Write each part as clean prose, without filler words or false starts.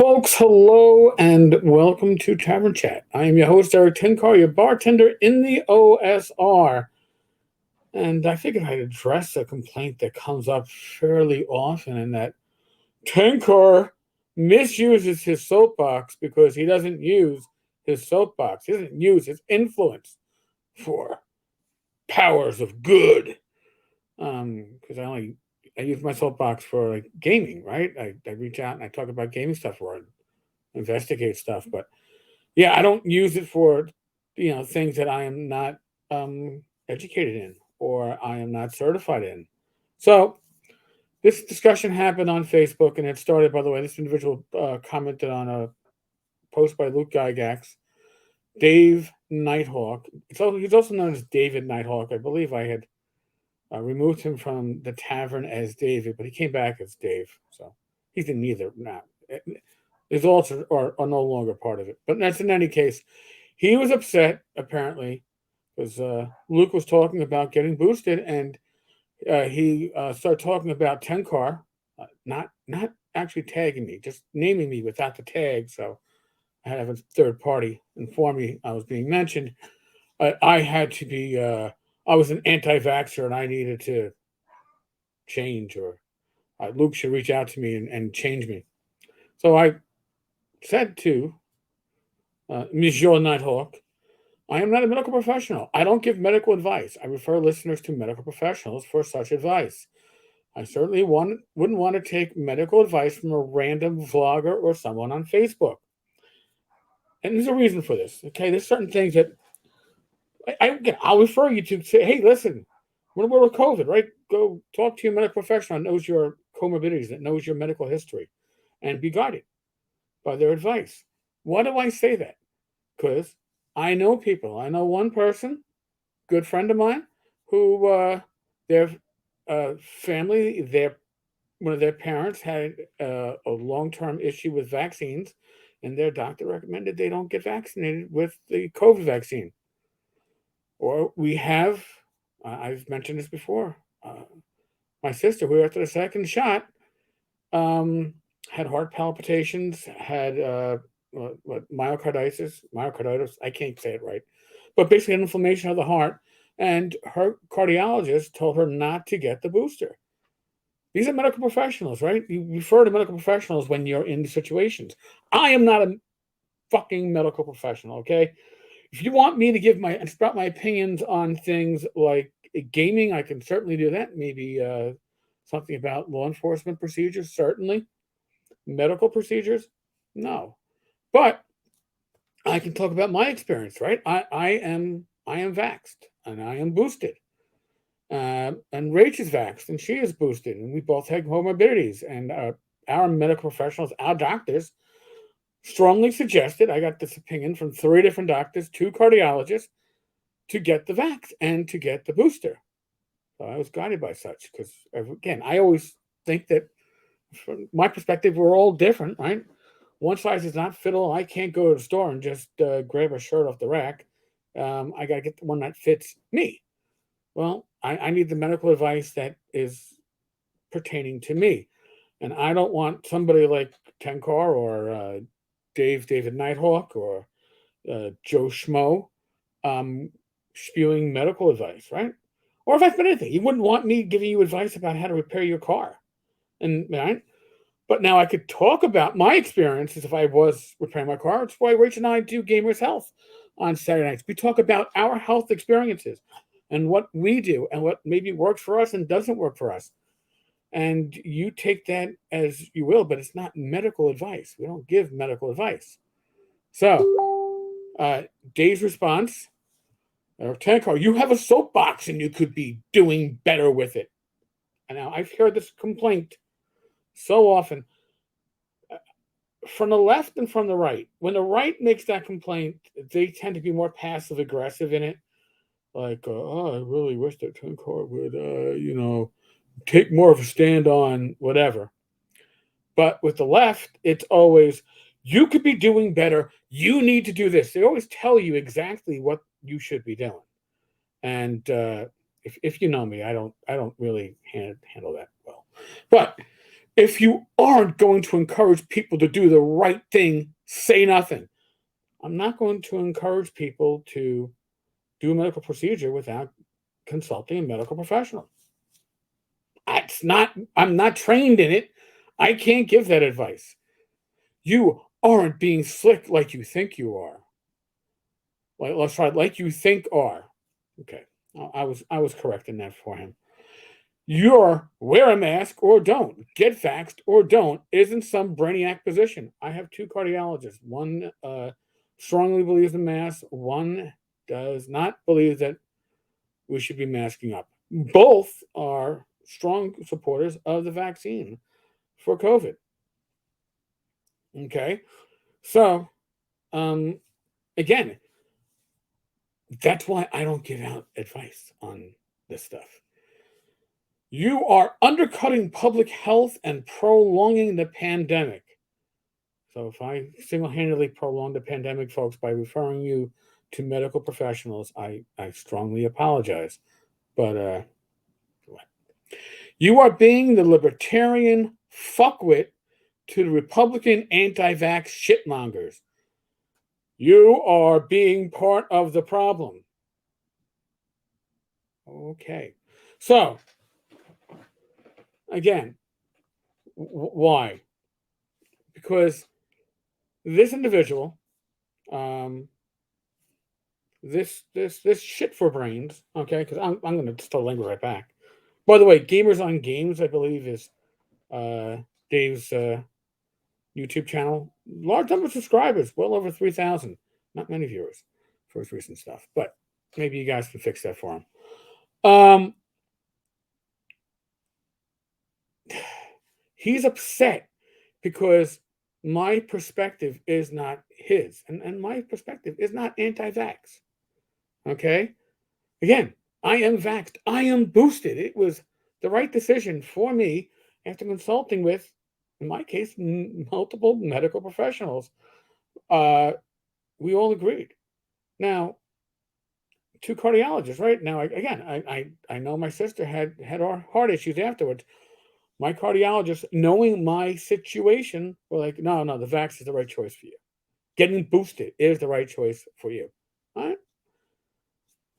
Folks, hello and welcome to Tavern Chat. I am your host, Eric Tenkar, your bartender in the OSR. And I figured I'd address a complaint that comes up fairly often, and that Tenkar misuses his soapbox because he doesn't use his soapbox. He doesn't use his influence for powers of good. Because I use my soapbox for like gaming, right? I reach out and I talk about gaming stuff or I investigate stuff, but yeah, I don't use it for things that I am not educated in or I am not certified in. So this discussion happened on Facebook, and it started, by the way, this individual commented on a post by Luke Gygax, Dave Nighthawk. He's also known as David Nighthawk. I believe I had removed him from the tavern as David, but he came back as Dave. So he's in neither now. His alts are no longer part of it. But that's in any case. He was upset, apparently, because Luke was talking about getting boosted, and he started talking about Tenkar, not actually tagging me, just naming me without the tag. So I had to have a third party inform me I was being mentioned. I had to be, I was an anti-vaxxer and I needed to change, or Luke should reach out to me and change me. So I said to Monsieur Nighthawk, I am not a medical professional. I don't give medical advice. I refer listeners to medical professionals for such advice. I certainly wouldn't want to take medical advice from a random vlogger or someone on Facebook. And there's a reason for this. Okay, there's certain things that I'll refer you to. Say, hey, listen, when we're with COVID, right? Go talk to your medical professional that knows your comorbidities, that knows your medical history, and be guided by their advice. Why do I say that? Because I know people. I know one person, good friend of mine, who their family, one of their parents had a long-term issue with vaccines, and their doctor recommended they don't get vaccinated with the COVID vaccine. Or we have, I've mentioned this before, my sister, who after the second shot, had heart palpitations, had myocarditis. I can't say it right, but basically an inflammation of the heart. And her cardiologist told her not to get the booster. These are medical professionals, right? You refer to medical professionals when you're in these situations. I am not a fucking medical professional, okay? If you want me to give my sprout my opinions on things like gaming, I can certainly do that. Maybe something about law enforcement procedures, certainly. Medical procedures, no. But I can talk about my experience, right? I am vaxxed and I am boosted. And Rach is vaxxed and she is boosted, and we both have comorbidities. And our medical professionals, our doctors, strongly suggested, I got this opinion from 3 different doctors, 2 cardiologists, to get the vax and to get the booster. So I was guided by such, because, again, I always think that from my perspective, we're all different, right? One size does not fit all. I can't go to the store and just grab a shirt off the rack. I got to get the one that fits me. Well, I need the medical advice that is pertaining to me. And I don't want somebody like Tenkar or David Nighthawk or Joe Schmo spewing medical advice, right? Or if I've been anything, you wouldn't want me giving you advice about how to repair your car. And right? But now I could talk about my experiences if I was repairing my car. It's why Rach and I do Gamers Health on Saturday nights. We talk about our health experiences and what we do and what maybe works for us and doesn't work for us. And you take that as you will, but it's not medical advice. We don't give medical advice. So, Dave's response, Tenkar, you have a soapbox and you could be doing better with it. And now I've heard this complaint so often from the left and from the right. When the right makes that complaint, they tend to be more passive aggressive in it. Like, I really wish that Tenkar would, take more of a stand on whatever. But with the left, it's always, you could be doing better. You need to do this. They always tell you exactly what you should be doing. And if you know me, I don't really handle that well. But If you aren't going to encourage people to do the right thing, say nothing. I'm not going to encourage people to do a medical procedure without consulting a medical professional. I'm not trained in it. I can't give that advice. You aren't being slick like you think you are. Let's try like you think are. Okay. I was correcting that for him. Your wear a mask or don't, get vaxxed or don't, isn't some brainiac position. I have two cardiologists. One strongly believes in masks, one does not believe that we should be masking up. Both are strong supporters of the vaccine for COVID. Okay. So, um, again, that's why I don't give out advice on this stuff. You are undercutting public health and prolonging the pandemic. So, if I single handedly prolong the pandemic, folks, by referring you to medical professionals, I strongly apologize. But you are being the libertarian fuckwit to the Republican anti vax shitmongers. You are being part of the problem. Okay. So, again, why? Because this individual, um, this shit for brains, okay, because I'm going to still linger right back. By the way, Gamers on Games, I believe, is uh, Dave's YouTube channel. Large number of subscribers, well over 3,000. Not many viewers for his recent stuff, but maybe you guys can fix that for him. He's upset because my perspective is not his, and my perspective is not anti-vax. Okay, again, I am vaxxed. I am boosted. It was the right decision for me after consulting with, in my case, multiple medical professionals. We all agreed. Now, two cardiologists, right? Now, again, I know my sister had heart issues afterwards. My cardiologist, knowing my situation, were like, no, the vax is the right choice for you. Getting boosted is the right choice for you. All right?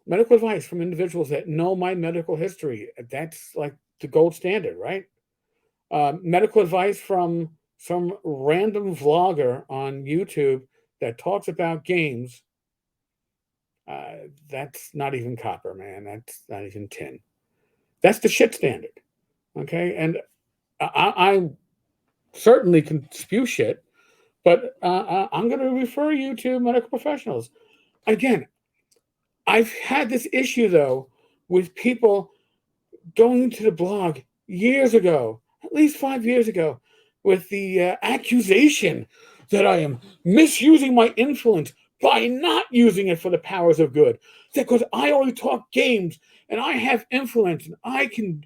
Medical advice from individuals that know my medical history. That's like the gold standard, right? Medical advice from some random vlogger on YouTube that talks about games. That's not even copper, man. That's not even tin. That's the shit standard. Okay. And I certainly can spew shit, but I'm going to refer you to medical professionals. Again, I've had this issue though with people going to the blog years ago, at least 5 years ago, with the accusation that I am misusing my influence by not using it for the powers of good. Because I only talk games and I have influence and I can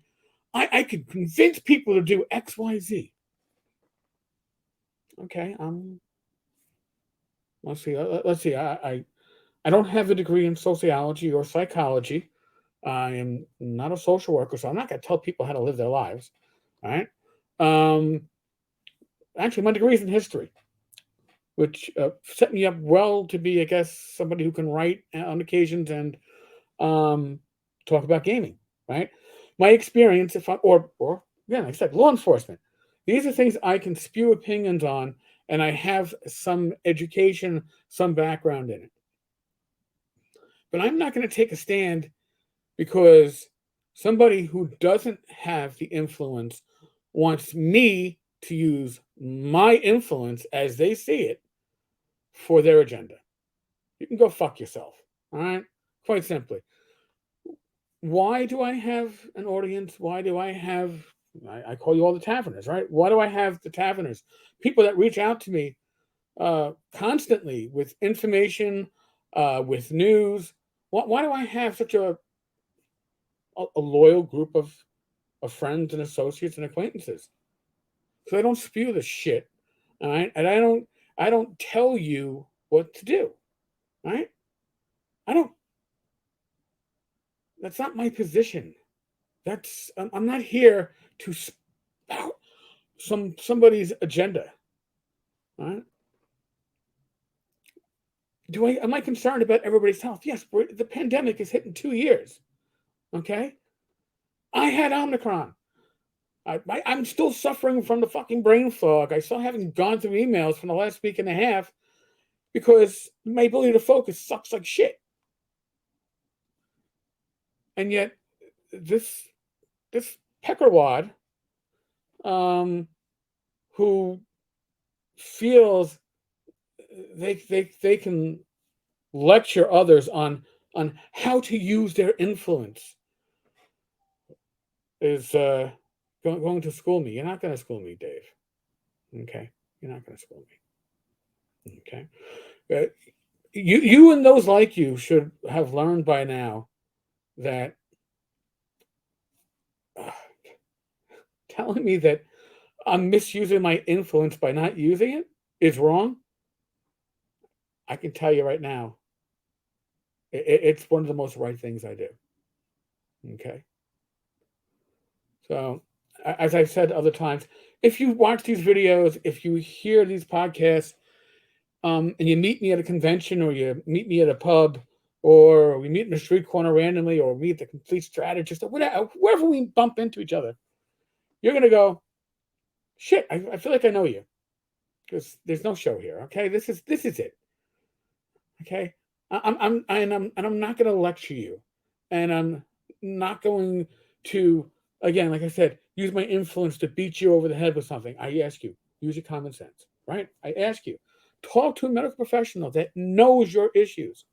convince people to do X, Y, Z. Okay, let's see. Let's see. I don't have a degree in sociology or psychology. I am not a social worker, so I'm not going to tell people how to live their lives. All right. Um, Actually, my degree is in history, which set me up well to be, I guess, somebody who can write on occasions and um, talk about gaming. Right. My experience, if I or yeah, like I said, law enforcement. These are things I can spew opinions on, and I have some education, some background in it. But I'm not going to take a stand because somebody who doesn't have the influence wants me to use my influence as they see it for their agenda. You can go fuck yourself. All right? Quite simply. Why do I have an audience? Why do I have, I call you all the taverners, right? Why do I have the taverners? People that reach out to me constantly with information, with news. Why do I have such a loyal group of friends and associates and acquaintances? So I don't spew the shit, all right? And I don't tell you what to do, all right? I don't. That's not my position. I'm not here to spout somebody's agenda. Right? Am I concerned about everybody's health? Yes, the pandemic is hitting 2 years. Okay, I had Omicron. I'm still suffering from the fucking brain fog. I still haven't gone through emails from the last week and a half because my ability to focus sucks like shit. And yet, this peckerwad, who feels they can lecture others on how to use their influence is going to school me. You're not going to school me, Dave. Okay, you're not going to school me. Okay, uh, you and those like you should have learned by now that uh, telling me that I'm misusing my influence by not using it is wrong. I can tell you right now, it's one of the most right things I do. Okay. So, as I've said other times, if you watch these videos, if you hear these podcasts, and you meet me at a convention or you meet me at a pub or we meet in a street corner randomly or meet the complete strategist or whatever, wherever we bump into each other, you're going to go, shit, I feel like I know you because there's no show here. Okay. This is it. Okay. I'm not going to lecture you, and I'm not going to, again, like I said, use my influence to beat you over the head with something. I ask you, use your common sense, right? I ask you, talk to a medical professional that knows your issues.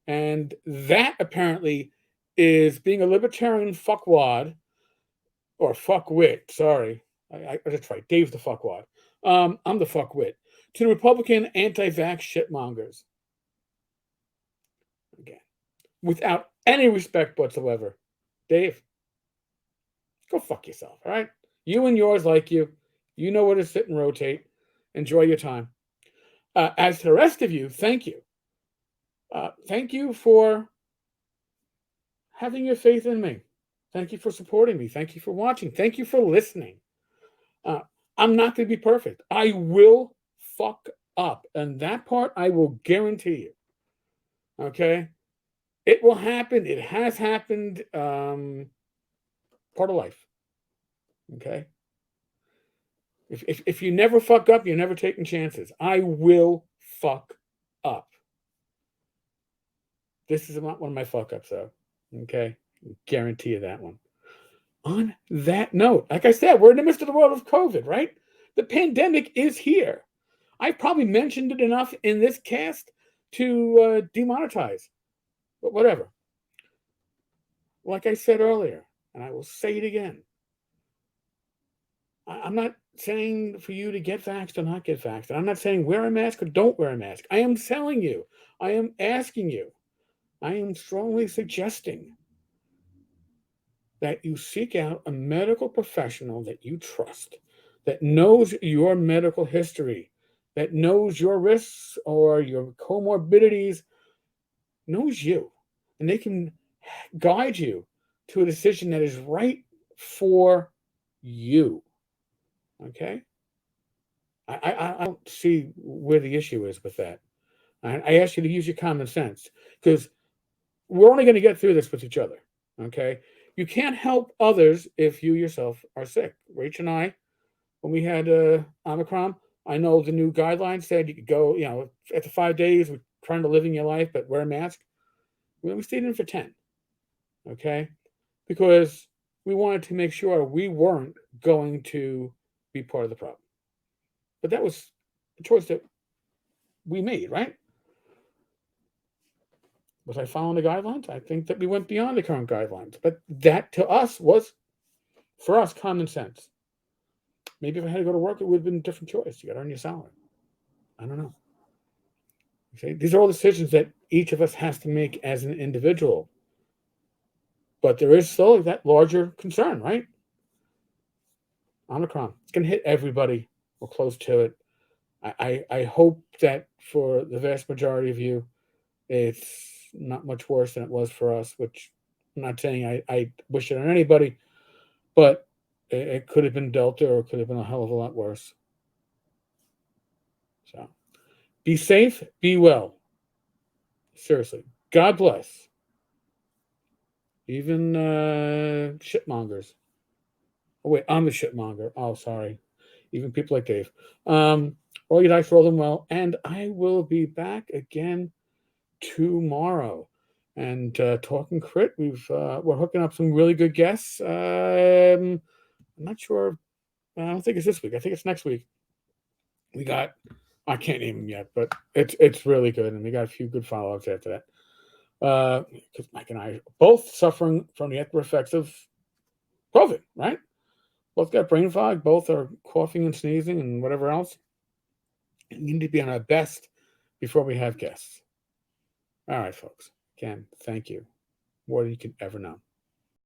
And that apparently is being a libertarian fuckwad or fuckwit. Sorry. That's right. Dave's the fuckwad. I'm the fuckwit. To the Republican anti-vax shitmongers. Again, without any respect whatsoever. Dave, go fuck yourself, all right? You and yours like you. You know where to sit and rotate. Enjoy your time. As to the rest of you, thank you. Thank you for having your faith in me. Thank you for supporting me. Thank you for watching. Thank you for listening. Uh, I'm not going to be perfect. I will fuck up. And that part I will guarantee you. Okay? It will happen. It has happened. Part of life. Okay? If you never fuck up, you're never taking chances. I will fuck up. This is not one of my fuck ups, though. Okay? Guarantee you that one. On that note, like I said, we're in the midst of the world of COVID, right? The pandemic is here. I probably mentioned it enough in this cast to demonetize, but whatever. Like I said earlier, and I will say it again, I'm not saying for you to get vaxxed or not get vaxxed. I'm not saying wear a mask or don't wear a mask. I am telling you, I am asking you, I am strongly suggesting that you seek out a medical professional that you trust, that knows your medical history, that knows your risks or your comorbidities, knows you, and they can guide you to a decision that is right for you. Okay? I don't see where the issue is with that. I ask you to use your common sense because we're only going to get through this with each other. Okay? You can't help others if you yourself are sick. Rach and I, when we had Omicron, I know the new guidelines said you could go, after 5 days, we're trying to live in your life, but wear a mask. We stayed in for 10. Okay? Because we wanted to make sure we weren't going to be part of the problem. But that was a choice that we made, right? Was I following the guidelines? I think that we went beyond the current guidelines. But that to us was, for us, common sense. Maybe if I had to go to work, it would have been a different choice. You got to earn your salary. I don't know. Okay? These are all decisions that each of us has to make as an individual. But there is still that larger concern, right? Omicron. It's going to hit everybody or close to it. I hope that for the vast majority of you, it's not much worse than it was for us, which I'm not saying I wish it on anybody, but It could have been Delta, or it could have been a hell of a lot worse. So be safe, be well. Seriously. God bless. Even shitmongers. Oh, wait, I'm the shitmonger. Oh, sorry. Even people like Dave. All you dice roll them well. And I will be back again tomorrow. And talking crit, we're hooking up some really good guests. I'm not sure. I don't think it's this week. I think it's next week. We got, I can't name them yet, but it's really good, and we got a few good follow-ups after that. Because Mike and I are both suffering from the after effects of COVID, right? Both got brain fog, both are coughing and sneezing and whatever else. We need to be on our best before we have guests. All right, folks. Again, thank you. More than you can ever know.